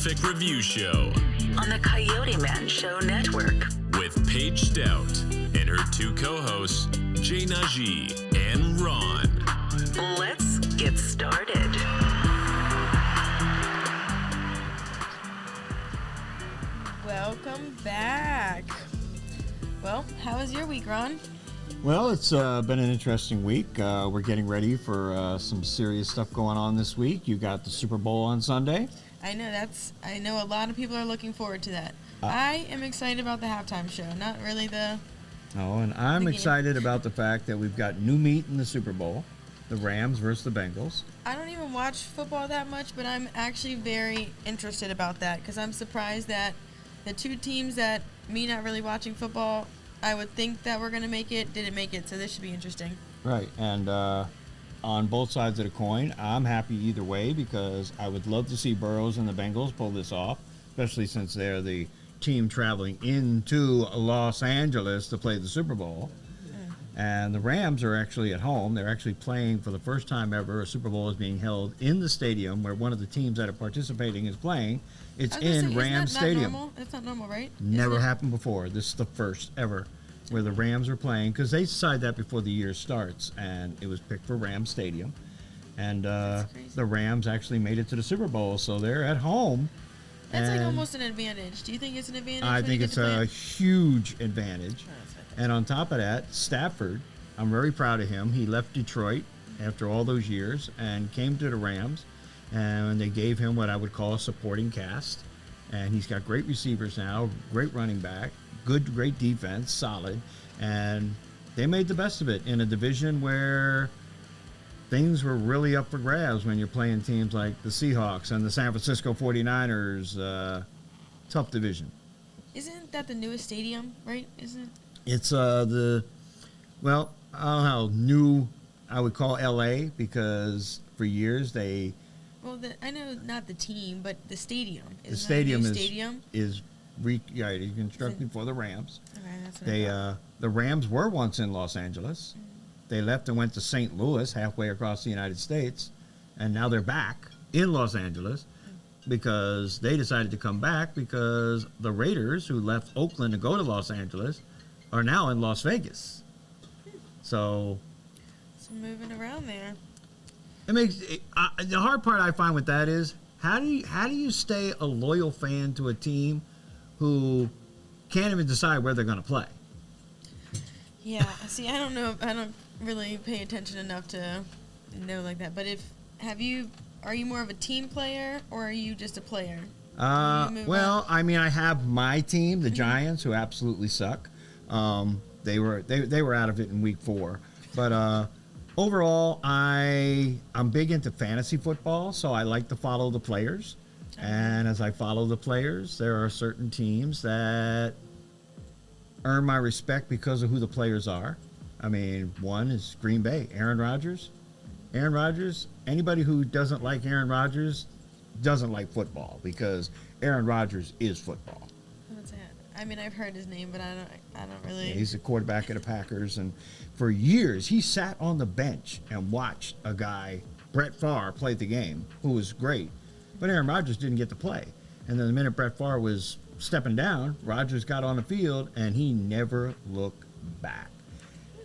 Perfect Review Show on the Coyoteman Show Network with Paige Stout and her two co-hosts, Jay Najee and Ron. Let's get started. Welcome back. Well, how was your week, Ron? Well, it's been an interesting week. We're getting ready for some serious stuff going on this week. You got the Super Bowl on Sunday. I know a lot of people are looking forward to that. I am excited about the halftime show, not really the... Oh, and I'm excited about the fact that we've got new meat in the Super Bowl, the Rams versus the Bengals. I don't even watch football that much, but I'm actually very interested about that because I'm surprised that the two teams that, me not really watching football, I would think that we're going to make it, didn't make it, so this should be interesting. Right, and on both sides of the coin, I'm happy either way because I would love to see Burrows and the Bengals pull this off, especially since they're the team traveling into Los Angeles to play the Super Bowl. And the Rams are actually at home. They're actually playing for the first time ever. A Super Bowl is being held in the stadium where one of the teams that are participating is playing. It's in Rams Stadium. That's not normal, right? Never happened before. This is the first ever where the Rams are playing because they decide that before the year starts, and it was picked for Rams Stadium. And the Rams actually made it to the Super Bowl, so they're at home. That's like almost an advantage. Do you think it's an advantage? I think it's a huge advantage. And on top of that, Stafford, I'm very proud of him. He left Detroit after all those years and came to the Rams, and they gave him what I would call a supporting cast. And he's got great receivers now, great running back, great defense, solid. And they made the best of it in a division where things were really up for grabs when you're playing teams like the Seahawks and the San Francisco 49ers. Tough division. Isn't that the newest stadium, right? It's I don't know how new I would call LA because for years they... Well, I know not the team, but the stadium. The stadium is reconstructed for the Rams. Okay, that's what I thought. The Rams were once in Los Angeles. They left and went to St. Louis, halfway across the United States, and now they're back in Los Angeles because they decided to come back because the Raiders, who left Oakland to go to Los Angeles, are now in Las Vegas. So moving around there. It makes the hard part I find with that is how do you stay a loyal fan to a team who can't even decide where they're going to play? Yeah, see, I don't know. I don't really pay attention enough to know like that. But are you more of a team player or are you just a player? I mean, I have my team, the Giants, who absolutely suck. They were out of it in week 4, but overall, I'm big into fantasy football, so I like to follow the players. And as I follow the players, there are certain teams that earn my respect because of who the players are. I mean, one is Green Bay, Aaron Rodgers. Aaron Rodgers, anybody who doesn't like Aaron Rodgers doesn't like football because Aaron Rodgers is football. What's that? I mean, I've heard his name, but I don't really. Yeah, he's the quarterback of the Packers, and for years he sat on the bench and watched a guy, Brett Favre, play the game, who was great, but Aaron Rodgers didn't get to play. And then the minute Brett Favre was stepping down, Rodgers got on the field, and he never looked back.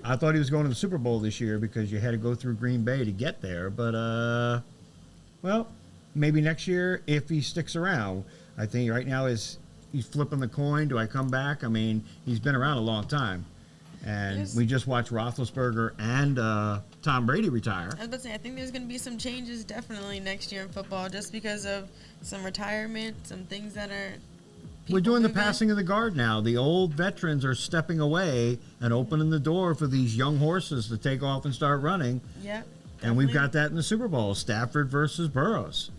I thought he was going to the Super Bowl this year because you had to go through Green Bay to get there, but maybe next year if he sticks around. I think right now he's flipping the coin. Do I come back? I mean, he's been around a long time. And we just watched Roethlisberger and Tom Brady retire. I was about to say, I think there's going to be some changes definitely next year in football just because of some retirement, some things that are... We're doing the passing of the guard now. The old veterans are stepping away and opening the door for these young horses to take off and start running. Yeah. And we've got that in the Super Bowl, Stafford versus Burrows.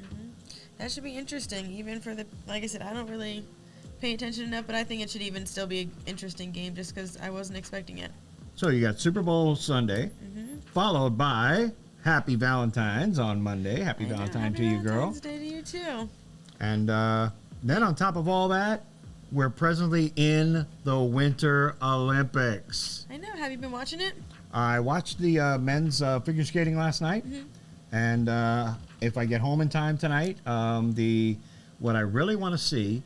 That should be interesting, even for like I said, I don't really pay attention enough, but I think it should even still be an interesting game just because I wasn't expecting it. So you got Super Bowl Sunday, followed by Happy Valentine's on Monday. Happy Valentine's to you, girl. Happy Valentine's Day to you, too. And then on top of all that, we're presently in the Winter Olympics. I know. Have you been watching it? I watched the men's figure skating last night. And if I get home in time tonight, the what I really want to see,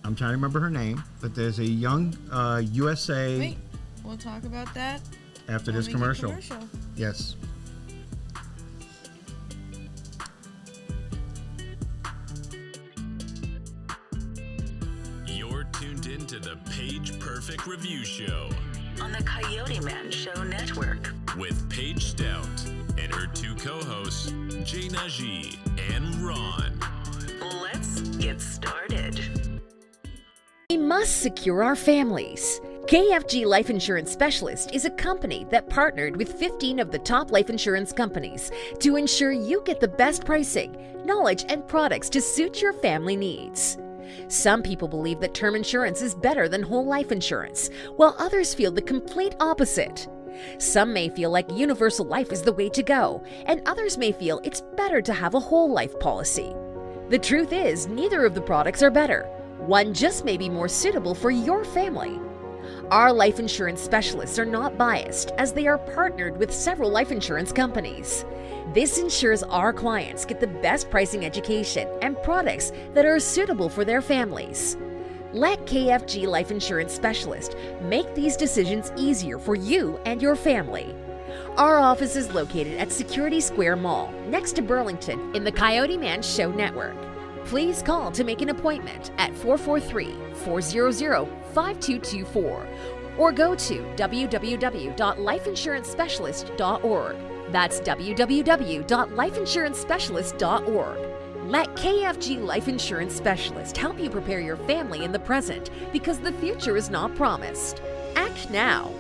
I'm trying to remember her name, but there's a young USA. Wait, we'll talk about that after when this we get commercial. Yes. You're tuned in to the Page Perfect Review Show On the Coyoteman Show Network. with Paige Stout and her two co-hosts, Jay Najee and Ron. Let's get started. We must secure our families. KFG Life Insurance Specialist is a company that partnered with 15 of the top life insurance companies to ensure you get the best pricing, knowledge, and products to suit your family needs. Some people believe that term insurance is better than whole life insurance, while others feel the complete opposite. Some may feel like universal life is the way to go, and others may feel it's better to have a whole life policy. The truth is, neither of the products are better. One just may be more suitable for your family. Our life insurance specialists are not biased, as they are partnered with several life insurance companies. This ensures our clients get the best pricing, education, and products that are suitable for their families. Let KFG Life Insurance Specialist make these decisions easier for you and your family. Our office is located at Security Square Mall, next to Burlington, in the Coyoteman Show Network. Please call to make an appointment at 443-400-5224 or go to www.lifeinsurancespecialist.org. That's www.lifeinsurancespecialist.org. Let KFG Life Insurance Specialist help you prepare your family in the present, because the future is not promised. Act now.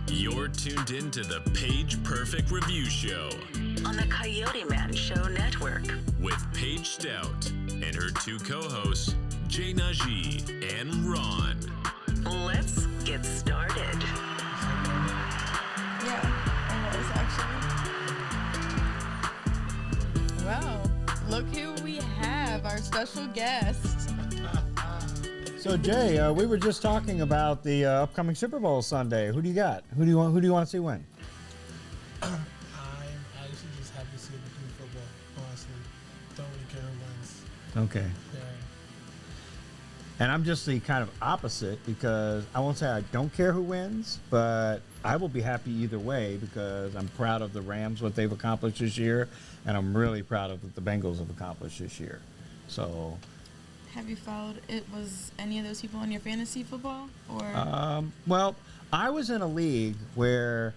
You're tuned in to the Page Perfect Review Show On the Coyoteman Show Network. with Paige Stout and her two co-hosts, Jay Najee and Ron. Let's get started. Yeah, I was actually. Wow, look who we have, our special guest. So Jay, we were just talking about the upcoming Super Bowl Sunday. Who do you got? Who do you want to see win? I'm actually just happy to see the good football, honestly. Don't really care who wins. Okay. Yeah. And I'm just the kind of opposite, because I won't say I don't care who wins, but I will be happy either way, because I'm proud of the Rams, what they've accomplished this year, and I'm really proud of what the Bengals have accomplished this year. So, Have you followed it? Was any of those people on your fantasy football? Or well, I was in a league where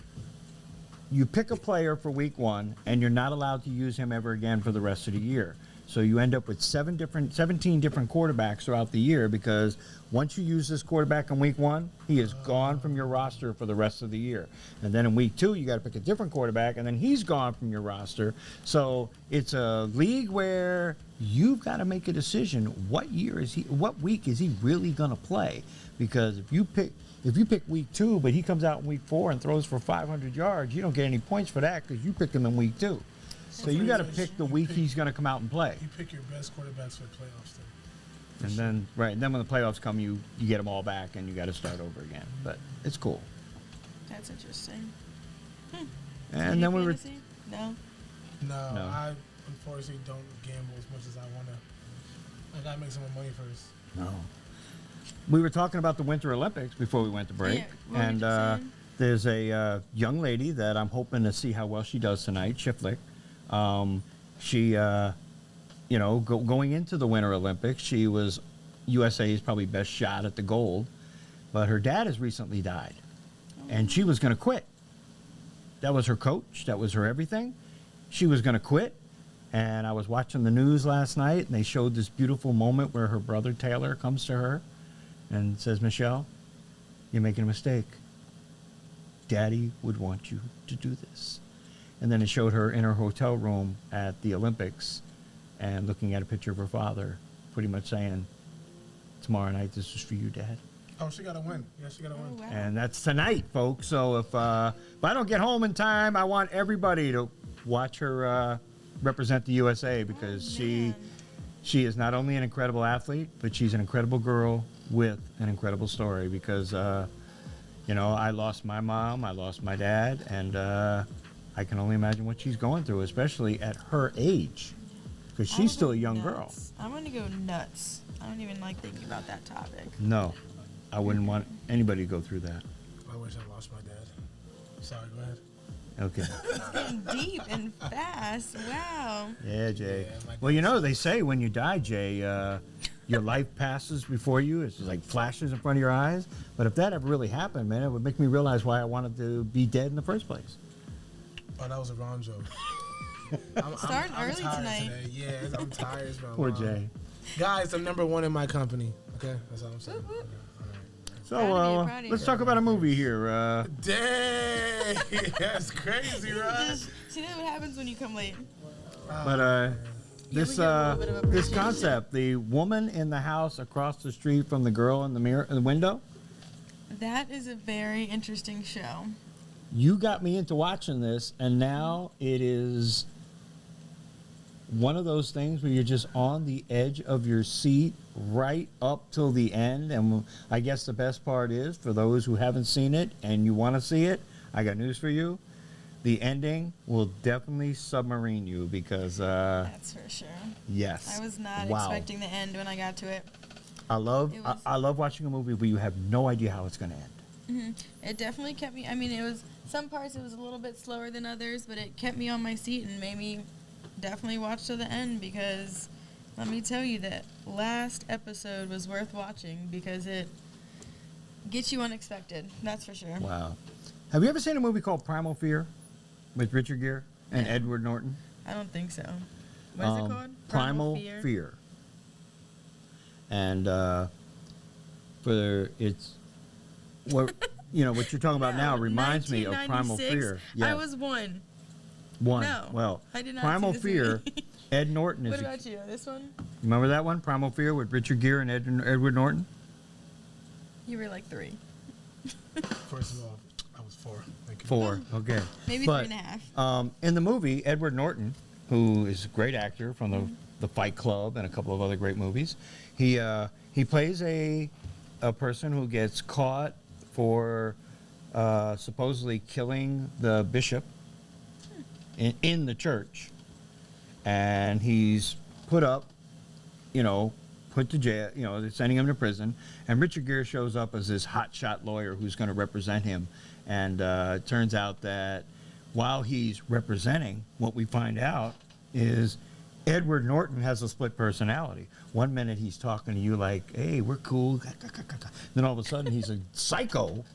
you pick a player for week one, and you're not allowed to use him ever again for the rest of the year. So you end up with 17 different quarterbacks throughout the year, because once you use this quarterback in week one, he is gone from your roster for the rest of the year. And then in week two, you got to pick a different quarterback, and then he's gone from your roster. So it's a league where you've got to make a decision. What week is he really going to play? Because if you pick week two, but he comes out in week four and throws for 500 yards, you don't get any points for that, because you picked him in week two. So you got to pick the week he's going to come out and play. You pick your best quarterbacks for the playoffs, then. And then when the playoffs come, you get them all back, and you got to start over again. But it's cool. that's interesting. And then we were Fantasy? No. No, No. I unfortunately don't gamble as much as I want to. I got to make some more money first. we were talking about the Winter Olympics before we went to break, Yeah, what were and you saying? there's a young lady that I'm hoping to see how well she does tonight, Shiflick. She, going into the Winter Olympics, she was USA's probably best shot at the gold, but her dad has recently died, and she was going to quit. That was her coach. That was her everything. She was going to quit, and I was watching the news last night, and they showed this beautiful moment where her brother Taylor comes to her and says, "Michelle, you're making a mistake. Daddy would want you to do this." And then it showed her in her hotel room at the Olympics and looking at a picture of her father, pretty much saying, "Tomorrow night, this is for you, Dad." Oh, she got to win. Yeah, she got to win. Oh, wow. And that's tonight, folks. So if I don't get home in time, I want everybody to watch her represent the USA, because Oh, man. she is not only an incredible athlete, but she's an incredible girl, with an incredible story because, I lost my mom, I lost my dad, and I can only imagine what she's going through, especially at her age, because she's still a young girl. I'm going to go nuts. I don't even like thinking about that topic. No, I wouldn't want anybody to go through that. I wish I lost my dad. Sorry, go ahead. Okay. It's getting deep and fast. Wow. Yeah, Jay. Yeah, Well, they say when you die, Jay, your life passes before you. It's like flashes in front of your eyes. But if that ever really happened, man, it would make me realize why I wanted to be dead in the first place. Oh, that was a wrong joke. Starting early tired tonight. Today. Yeah, I'm tired. Bro. Poor Jay. Guys, I'm number one in my company. Okay, that's all I'm saying. Whoop, whoop. Okay, all right. So Proud of you. let's talk about a movie here. Dang, that's crazy, right? See what happens when you come late. But this get a little bit of this appreciation. concept, the woman in the house across the street from the girl in the window, That is a very interesting show. you got me into watching this, and now it is one of those things where you're just on the edge of your seat right up till the end. And I guess the best part is, for those who haven't seen it and you want to see it, I got news for you. The ending will definitely submarine you because, That's for sure. yes. I was not Wow. expecting the end when I got to it. I love It was- I love watching a movie where you have no idea how it's going to end. It definitely kept me. I mean, it was some parts it was a little bit slower than others, but it kept me on my seat and made me definitely watch to the end because let me tell you that last episode was worth watching because it gets you unexpected. That's for sure. Wow. Have you ever seen a movie called Primal Fear with Richard Gere and No. Edward Norton? I don't think so. What is it called? Primal Fear. And for it's what what you're talking about now reminds me of Primal 1996, Fear. I Yes. was one. One. No, Well, I did not Primal see this Fear. movie. Ed Norton is. What about you? This one? Remember that one, Primal Fear, with Richard Gere and Edward Norton? You were like 3. First of all, I was 4. Thank you. 4. Okay. Maybe But, 3.5. in the movie, Edward Norton, who is a great actor from the Fight Club and a couple of other great movies, he plays a person who gets caught for supposedly killing the bishop in the church, and he's put to jail. They're sending him to prison, and Richard Gere shows up as this hotshot lawyer who's going to represent him, and it turns out that while he's representing, what we find out is Edward Norton has a split personality. One minute he's talking to you like, "Hey, we're cool," then all of a sudden he's a psycho.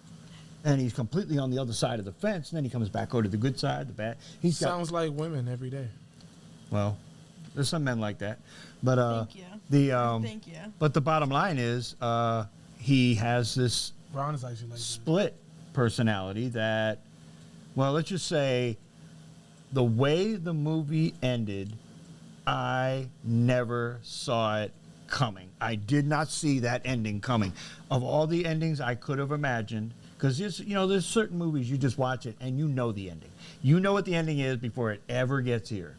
And he's completely on the other side of the fence. And then he comes back over to the good side, the bad. Sounds like women every day. Well, there's some men like that, but Thank you. Thank you. But the bottom line is, he has this Ron is actually like that. split personality that, well, let's just say, the way the movie ended, I never saw it coming. I did not see that ending coming. Of all the endings I could have imagined. Because there's certain movies you just watch it and you know the ending. You know what the ending is before it ever gets here.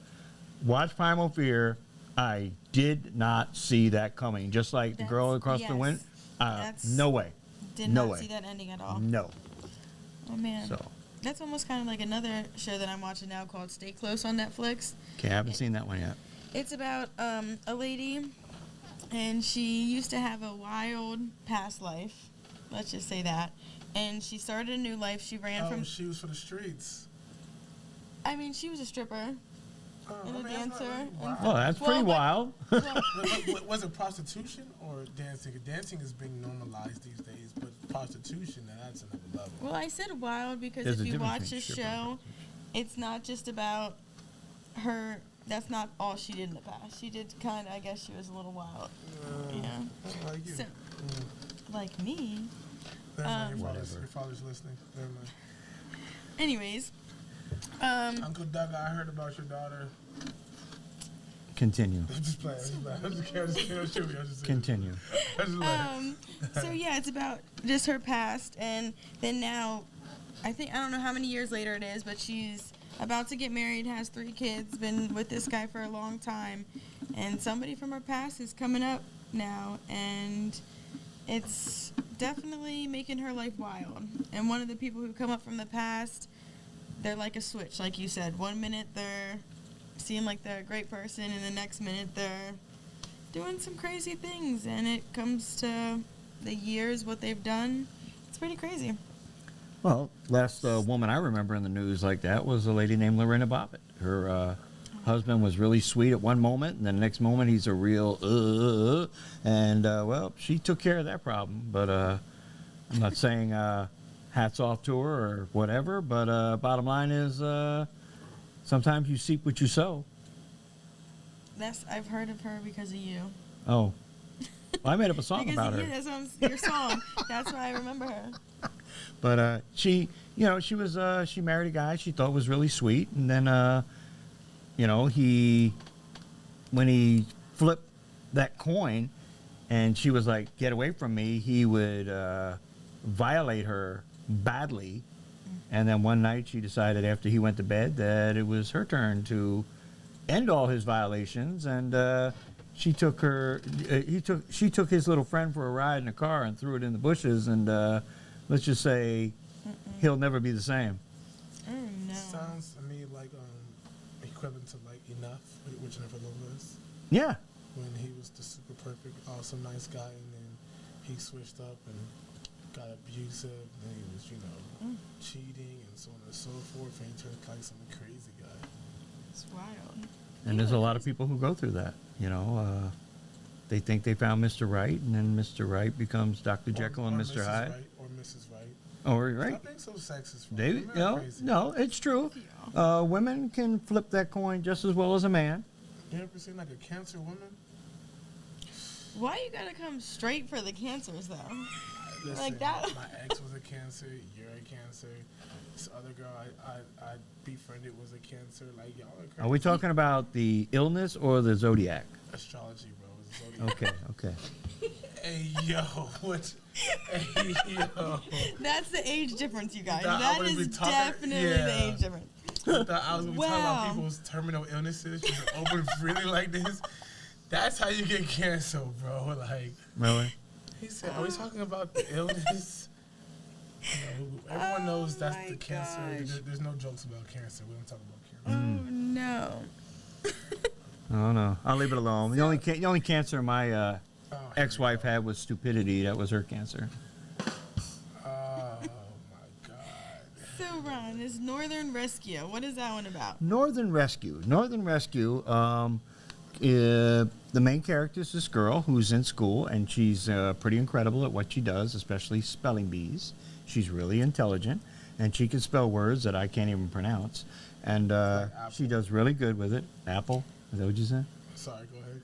Watch Primal Fear. I did not see that coming. Just like the girl across the window. No way. Did No not way. see that ending at all. No. Oh man. So, That's almost kind of like another show that I'm watching now called Stay Close on Netflix. okay, I haven't seen that one yet. It's about a lady, and she used to have a wild past life. Let's just say that. And she started a new life. She ran from. She was for the streets. I mean, she was a stripper and a dancer. Wow. Oh, that's pretty wild. Well, Was it prostitution or dancing? Dancing is being normalized these days, but prostitution, that's another level. well, I said wild because There's a if you difference watch between the stripper and show, it's not just about her. That's not all she did in the past. She did kind of. I guess she was a little wild. Yeah. Like you. So, like me. Never mind, Whatever. your father's listening. Never mind. Anyways, Uncle Doug, I heard about your daughter. Continue. I'm just playing. I'm just kidding. I'm just kidding. I'm just Continue. so yeah, it's about just her past, and then now, I don't know how many years later it is, but she's about to get married, has 3 kids, been with this guy for a long time, and somebody from her past is coming up now, and it's definitely making her life wild. And one of the people who come up from the past, they're like a switch, like you said. 1 minute they're seem like they're a great person, and the next minute they're doing some crazy things. And it comes to the years, what they've done. It's pretty crazy. Well, last woman I remember in the news like that was a lady named Lorena Bobbitt. Her husband was really sweet at one moment, and then the next moment he's a real and well, she took care of that problem. But I'm not saying hats off to her or whatever, but bottom line is sometimes you seek what you sow. I've heard of her because of you. Oh, well, I made up a song about her. Yeah, that's your song. That's why I remember her. But she married a guy she thought was really sweet, and then when he flipped that coin, and she was like, "Get away from me," he would violate her badly, and then one night she decided after he went to bed that it was her turn to end all his violations, and she took his little friend for a ride in a car and threw it in the bushes, and let's just say he'll never be the same. Oh, no. Sounds to me like equivalent to like Enough with Jennifer Lopez. Yeah. When he was the super perfect, awesome, nice guy, and then he switched up and got abusive, and he was, cheating and so on and so forth, and he turned like some crazy guy. It's wild. And there's a lot of people who go through that. They think they found Mr. Right, and then Mr. Right becomes Dr. Jekyll and Mr. Hyde. Right, or Mrs. Right. Or right. Stop being so sexist. No, it's true. Women can flip that coin just as well as a man. You ever seen like a cancer woman? Why you gotta come straight for the cancers, though? Listen, Like that? My ex was a cancer. You're a cancer. This other girl I befriended was a cancer. Like, y'all are crazy. Are we talking about the illness or the zodiac? Astrology, bro. It's zodiac. Okay. Hey, yo. What? Hey, yo. That's the age difference, you guys. Nah, I That wouldn't is be talking- definitely yeah. the age difference. I thought I was going to be talking Wow. about people's terminal illnesses. You can open freely like this. That's how you get cancer, bro. Like, Really? he said, are we talking about the illness? Everyone knows that's my the cancer. gosh. There's no jokes about cancer. We don't talk about cancer. Oh, no. Oh no, I'll leave it alone. The only cancer my ex-wife had was stupidity. That was her cancer. Oh, my God. So, Ron, is Northern Rescue. What is that one about? Northern Rescue. The main character is this girl who's in school, and she's pretty incredible at what she does, especially spelling bees. She's really intelligent, and she can spell words that I can't even pronounce. And she does really good with it. Apple? Is that what you said? Sorry, go ahead.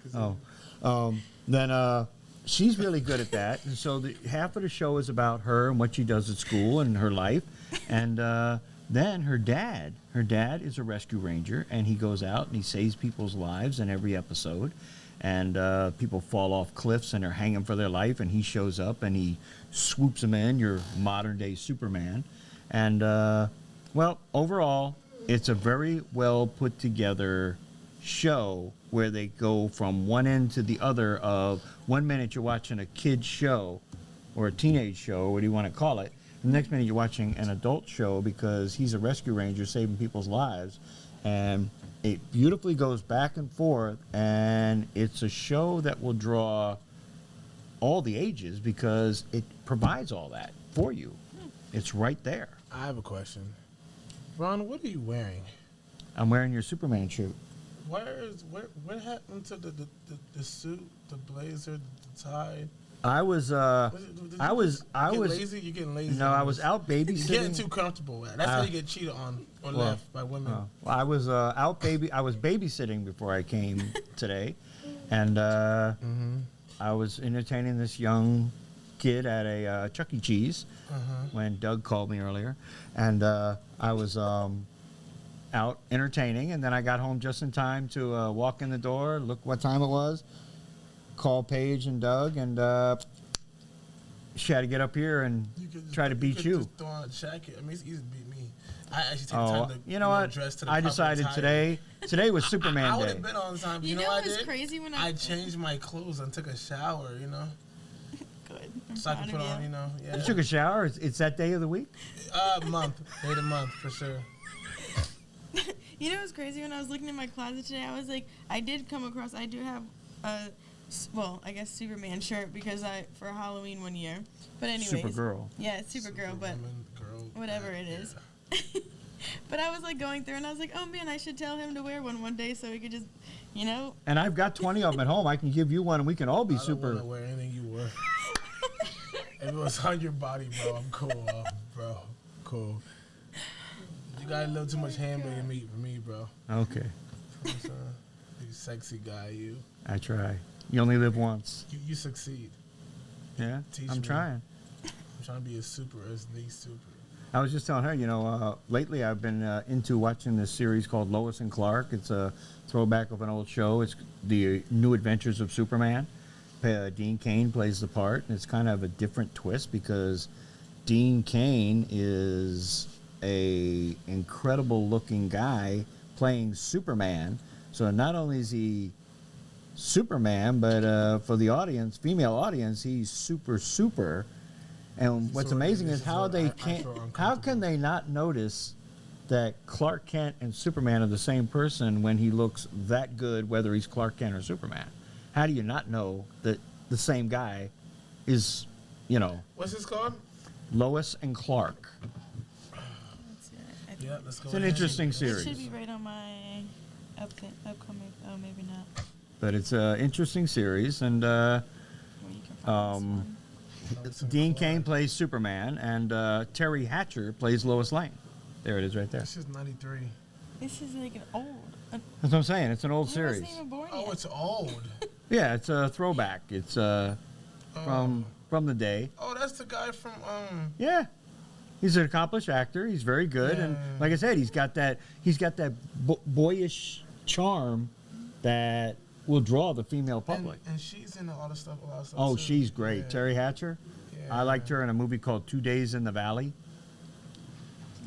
Then she's really good at that. And so half of the show is about her and what she does at school and her life. And then her dad is a rescue ranger, and he goes out and he saves people's lives in every episode. And people fall off cliffs and they're hanging for their life, and he shows up and he swoops them in, your modern day Superman. And well, overall, it's a very well put together show where they go from one end to the other of 1 minute you're watching a kid's show or a teenage show, what do you want to call it? The next minute you're watching an adult show because he's a rescue ranger saving people's lives. And it beautifully goes back and forth, and it's a show that will draw all the ages because it provides all that for you. It's right there. I have a question. Ron, what are you wearing? I'm wearing your Superman suit. What happened to the suit, the blazer, the tie? I was Lazy? You're getting lazy. No, I was out babysitting. You're getting too comfortable. That's how you get cheated on or left by women. I was I was babysitting before I came today, and I was entertaining this young kid at a Chuck E. Cheese when Doug called me earlier, and I was out entertaining, and then I got home just in time to walk in the door, look what time it was, call Paige and Doug, and she had to get up here and try to beat you. Just throw on a jacket. I mean, it's easy to beat me. I actually take time to you know what? dress to the I proper decided attire. today was Superman I would Day. have been on time. You know know what I what's did? crazy when I changed my clothes and took a shower, Good. So I can proud put of on, you. you know. Yeah. You took a shower? It's that day of the week? Day of the month for sure. You know what's crazy? When I was looking in my closet today, I was like, I do have a, well, I guess Superman shirt because for Halloween one year. But anyways. Supergirl. Yeah, it's Supergirl, but Superwoman, girl, whatever it is. But I was like going through and I was like, oh man, I should tell him to wear one day so he could just, you know. And I've got 20 of them at home. I can give you one and we can all be I don't super. want to wear anything you wear. If it was on your body, bro, I'm cool, bro. Cool. You got a little too much hamburger meat for me, bro. Okay. You sexy guy, you. I try. You only live once. You succeed. Yeah, Teach I'm me. trying. I'm trying to be as the super. I was just telling her, lately I've been into watching this series called Lois and Clark. It's a throwback of an old show. It's the New Adventures of Superman. Dean Cain plays the part, and it's kind of a different twist because Dean Cain is a incredible looking guy playing Superman. So not only is he Superman, but for the audience, female audience, he's super. And what's amazing is how can they not notice that Clark Kent and Superman are the same person when he looks that good, whether he's Clark Kent or Superman? How do you not know that the same guy is, What's this called? Lois and Clark? That's it. I think Yeah, let's go. It's an ahead. interesting it series. should be right on my upcoming. Oh, maybe not. But it's an interesting series, and Where you can find this one. Dean Cain plays Superman, and Terry Hatcher plays Lois Lane. There it is right there. This is 93. This is like an old. That's what I'm saying. It's an old I series. wasn't even born Oh, yet. it's old. Yeah, it's a throwback. It's from the day. Oh, that's the guy from Yeah, he's an accomplished actor. He's very good, and Yeah. like I said, he's got that boyish charm that will draw the female public. And she's in a lot of stuff. Oh, too. she's great, Yeah. Terry Hatcher. Yeah. I liked her in a movie called 2 Days in the Valley.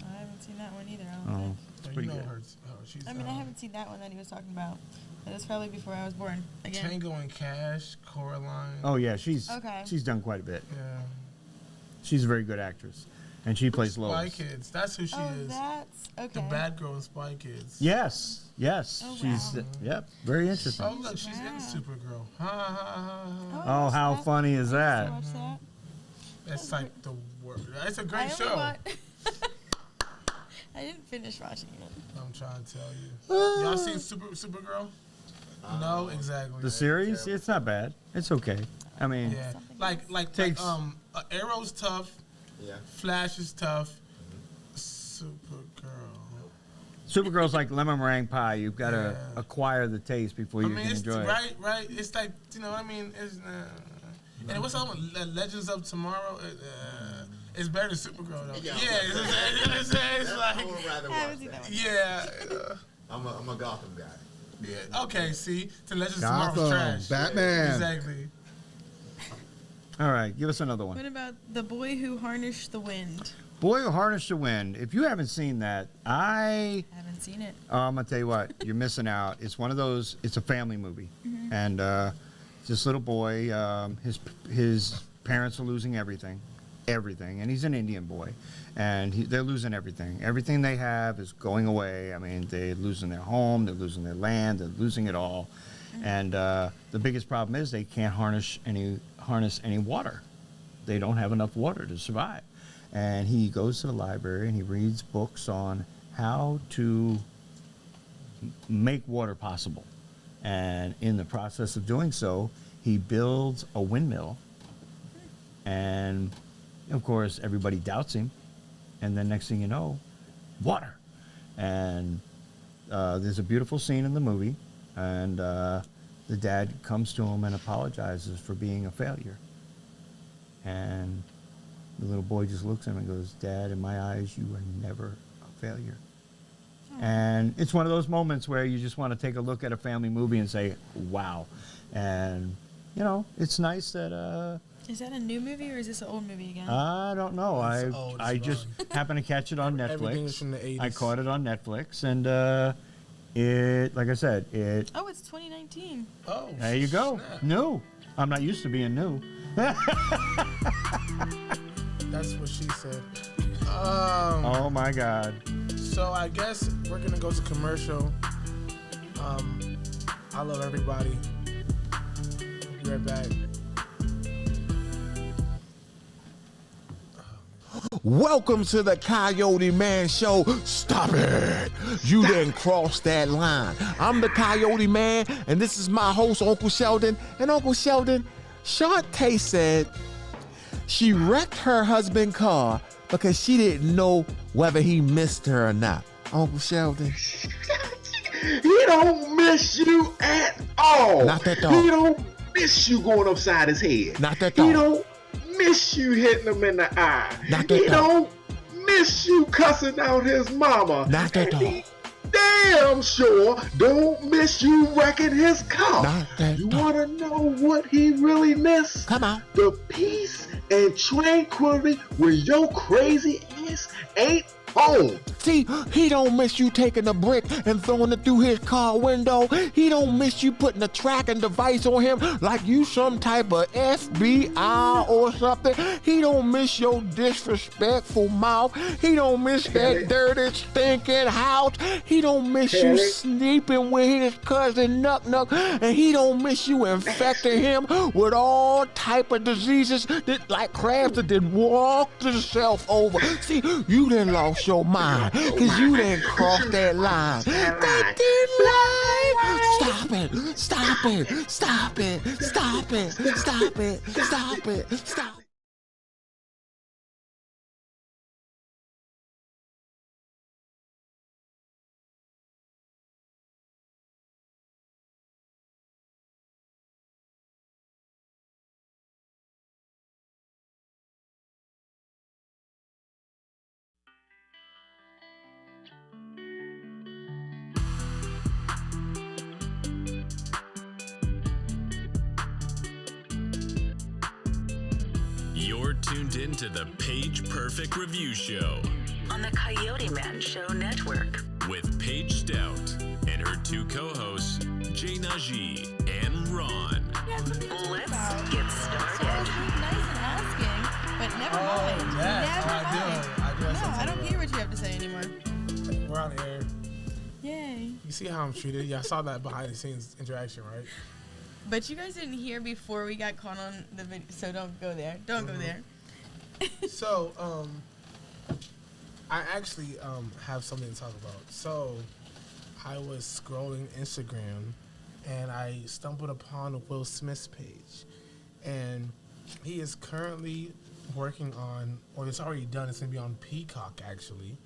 I haven't seen that one either. I don't Oh, think. it's Oh, pretty you know good. her. She's, I mean, I haven't seen that one that he was talking about. That was probably before I was born. Again. Tango and Cash, Coraline. Oh yeah, she's Okay. done quite a bit. Yeah. She's a very good actress, and she plays Spy Lois. Kids. That's who she Oh, is. that's okay. The bad girl in Spy Kids. Yes. Oh, She's wow. Yep, very interesting. Oh, look, she's in Wow. Supergirl. Ha, ha, ha, ha. Oh, watched how that. funny is I that? used to watch that. That's like the word. It's a I great only show. wa- I didn't finish watching it. I'm trying to tell you. Y'all seen Supergirl? No, exactly. The series, it's not bad. It's okay. I mean, Yeah, Something like Takes- Arrow's tough. Yeah. Flash is tough. Supergirl. Supergirl's like lemon meringue pie. You've got to Yeah. acquire the taste before I you mean, can it's enjoy it. right. It's like what I mean. It's and what's that one? Legends of Tomorrow. It's better than Supergirl though. Yeah. It's I like would rather I watch haven't seen that that. one. yeah. I'm a Gotham guy. Yeah. Okay. See, the Legends of Tomorrow's Gotham, trash. Batman. Exactly. All right, give us another What one. about The Boy Who Harnessed the Wind? Boy Who Harnessed the Wind. If you haven't seen that, Haven't seen it. I'm gonna tell you what, you're missing out. It's one of those. It's a family movie, and this little boy, his parents are losing everything, and he's an Indian boy, and they're losing everything. Everything they have is going away. I mean, they're losing their home, they're losing their land, they're losing it all, and the biggest problem is they can't harness any water. They don't have enough water to survive. And he goes to the library and he reads books on how to make water possible. And in the process of doing so, he builds a windmill. And of course, everybody doubts him. And then next thing you know, water. And there's a beautiful scene in the movie. And the dad comes to him and apologizes for being a failure. And the little boy just looks at him and goes, "Dad, in my eyes, you were never a failure." And it's one of those moments where you just want to take a look at a family movie and say, wow. And, it's nice that, Is that a new movie or is this an old movie again? I don't know. It's old, it's I just happened to catch it on Everything Netflix. is from the 80s. I caught it on Netflix. And like I said, Oh, it's 2019. Oh. there you go. snap. New. I'm not used to being new. That's what she said. Oh my God. So I guess we're gonna go to commercial. I love everybody. We'll be right back. Welcome to the Coyote Man Show. Stop it. You didn't cross that line. I'm the Coyote Man, and this is my host, Uncle Sheldon. And Uncle Sheldon, Shantae said she wrecked her husband's car because she didn't know whether he missed her or not. Uncle Sheldon. He don't miss you at all. Not that dog. He don't miss you going upside his head. Not that dog. He don't miss you hitting him in the eye. Not that he dog. don't miss you cussing out his mama. Not that And dog. he damn sure don't miss you wrecking his car. Not that You dog. want to know what he really missed? Come on. The peace and tranquility when your crazy ass ain't home. See, he don't miss you taking a brick and throwing it through his car window. He don't miss you putting a tracking device on him like you some type of FBI or something. He don't miss your disrespectful mouth. He don't miss that dirty, stinking house. He don't miss you sleeping with his cousin Nuck Nuck. And he don't miss you infecting him with all type of diseases that like crabs that did walk themselves over. See, you done lost your mind because you didn't cross that line. That line. Stop it. Stop it. Stop it. Stop it. Stop it. Stop it. Stop it. You're tuned in to the Page Perfect Review Show On the Coyote Man Show Network. with Paige Stout and her two co-hosts, Jay Najee and Ron. Let's get started. Nice and asking, but never mind. that. Never Oh, I do. mind. I do have No, something I don't to care what you have to say anymore. We're on air. Yay. You see how I'm treated? Yeah, I saw that behind the scenes interaction, right? But you guys didn't hear before we got caught on the video, so don't go there. Don't go there. So, I actually have something to talk about. So, I was scrolling Instagram, and I stumbled upon Will Smith's page, and he is currently working on, or it's already done. It's gonna be on Peacock actually,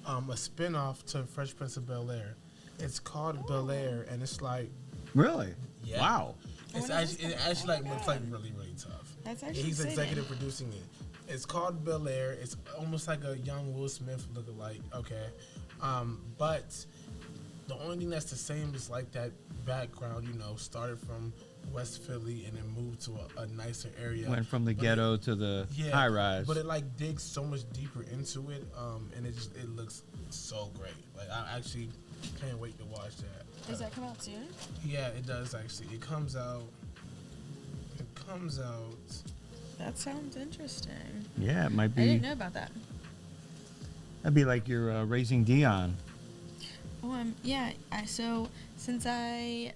a spinoff to Fresh Prince of Bel-Air. It's called Bel-Air, and it's like Really? Yeah. Wow. it's actually like looks like really tough. That's actually He's exciting. executive producing it. It's called Bel-Air. It's almost like a young Will Smith lookalike. Okay, but the only thing that's the same is like that background. You know, started from West Philly and then moved to a nicer area. Went from the But ghetto to the high rise. But it like digs so much deeper into it, and it looks so great. Like I actually can't wait to watch that. Does that come out soon? Yeah, it does actually. It comes out. That sounds interesting. Yeah, it might I be. didn't know about that. That'd be like you're raising Dion. Oh, yeah. So since I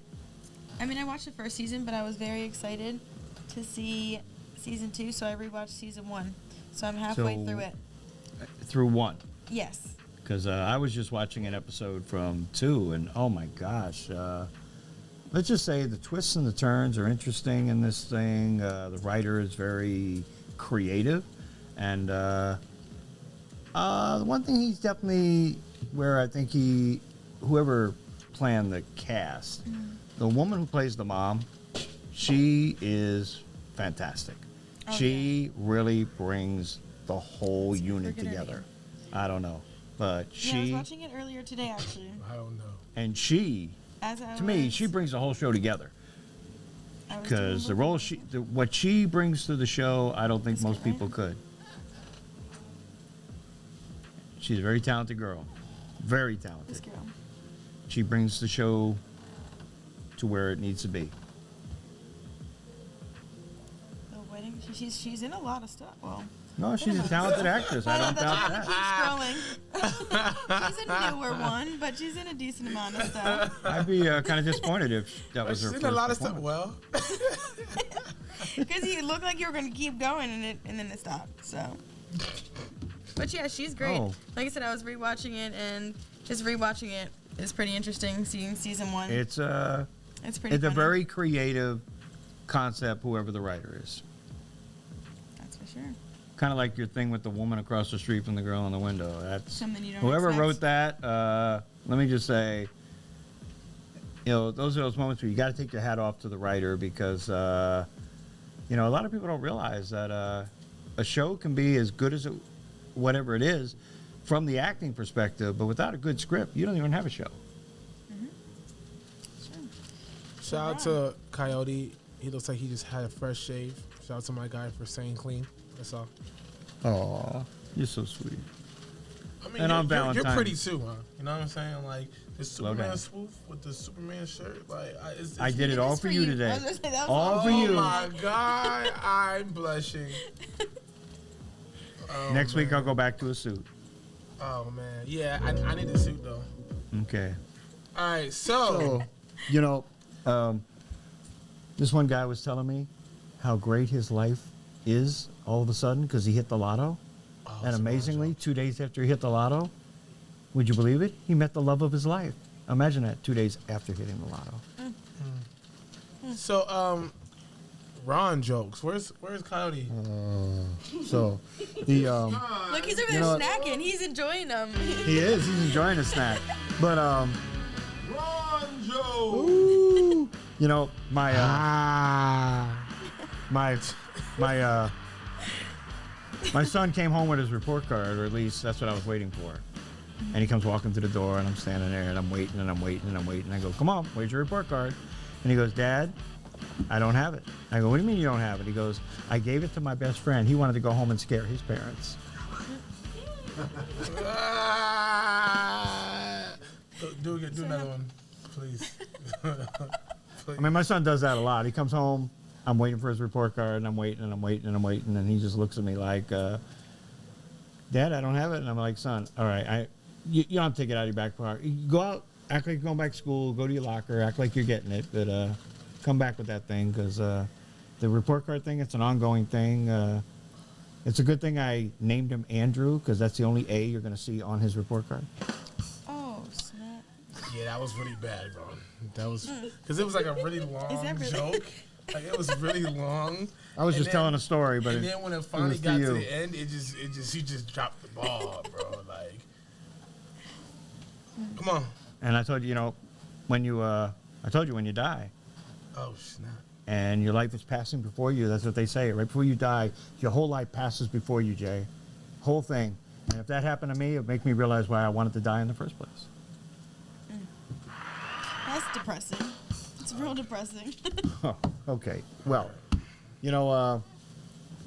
watched the first season, but I was very excited to see season 2, so I rewatched season 1. So I'm halfway So- through it. Through one. Yes. Because I was just watching an episode from 2, and oh my gosh. Let's just say the twists and the turns are interesting in this thing. The writer is very creative. And the one thing he's definitely, where I think whoever planned the cast, the woman who plays the mom, she is fantastic. Oh, She really brings the whole What's unit her together. name? I don't know. But Yeah, I was she, watching it earlier today, actually. I don't know. and she, As I to me, was- she brings the whole show together. I was Because the doing role both. what she brings to the show, I don't think This most guy? people could. She's a very talented girl. Very This talented. girl. She brings the show to where it needs to be. The wedding. She's she's in a lot of stuff. Well, No, she's a talented actress. I don't doubt that. Keep scrolling. She's a newer one, but she's in a decent amount of stuff. I'd be kind of disappointed if that was her She's first in a lot of stuff. performance. Well, Because you looked like you were going to keep going, and then it stopped. So, but yeah, she's great. Oh. Like I said, I was rewatching it, and just rewatching it is pretty interesting. Seeing season 1, It's pretty. It's a funny. very creative concept, whoever the writer is. That's for sure. Kind of like your thing with the woman across the street from the girl in the window. That's Something you don't whoever expect. wrote that. Let me just say, those are those moments where you got to take your hat off to the writer because, a lot of people don't realize that a show can be as good as whatever it is from the acting perspective, but without a good script, you don't even have a show. shout out to Coyote. He looks like he just had a fresh shave. Shout out to my guy for staying clean. That's all. Oh, you're so sweet. I mean, And on you're Valentine's. pretty too, huh? You know what I'm saying? Like the Slow Superman down. swoop with the Superman shirt. Like I did it all for you I today. was gonna say, that was All for Oh you. my God, I'm blushing. Oh, Next week man. I'll go back to a suit. Oh man, yeah, I need a suit though. Okay. All right, so This one guy was telling me how great his life is all of a sudden because he hit the lotto. And amazingly, 2 days after he hit the lotto, would you believe it? He met the love of his life. Imagine that, 2 days after hitting the lotto. so Ron jokes. Where's Coyote? So, the Look, he's over there know what? snacking. He's enjoying them. he is. He's enjoying a snack. But Ron jokes. ooh, my my son came home with his report card, or at least that's what I was waiting for. And he comes walking through the door, and I'm standing there, and I'm waiting, and I'm waiting, and I'm waiting. I go, "Come on, where's your report card?" And he goes, "Dad, I don't have it." I go, "What do you mean you don't have it?" He goes, "I gave it to my best friend. He wanted to go home and scare his parents." Do another one, please. I mean, my son does that a lot. He comes home, I'm waiting for his report card, and I'm waiting, and I'm waiting, and I'm waiting, and he just looks at me like, "Dad, I don't have it." And I'm like, "Son, all right, you don't have to take it out of your back pocket. You go out, act like you're going back to school, go to your locker, act like you're getting it, but come back with that thing because the report card thing, it's an ongoing thing. It's a good thing I named him Andrew because that's the only A you're going to see on his report card." Oh, snap. Yeah, that was really bad, bro. That was because it was like a really long that really- joke. Like it was really long. I was And just then- telling a story, but And then when it finally was to got to you. the end, he just dropped the ball, bro. Like, come on. And I told you, when you, I told you when you die, Oh snap. and your life is passing before you. That's what they say. Right before you die, your whole life passes before you, Jay. Whole thing. And if that happened to me, it would make me realize why I wanted to die in the first place. That's depressing. It's real depressing. Oh, okay. Well,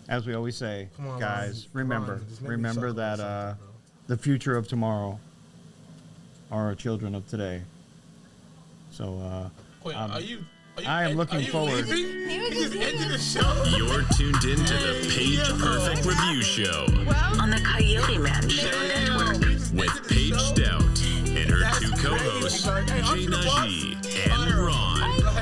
as we always say, Come on, guys, Ron. remember, Come on, just make me remember chuckle or that something, bro. the future of tomorrow are our children of today. So, Wait, I am are you looking forward. Leaving? He just ended the show. You're tuned in to the Page Perfect Review Show Well, On the Coyoteman Show Network. with Paige Stout and her two co-hosts, Jay Najee and Ron.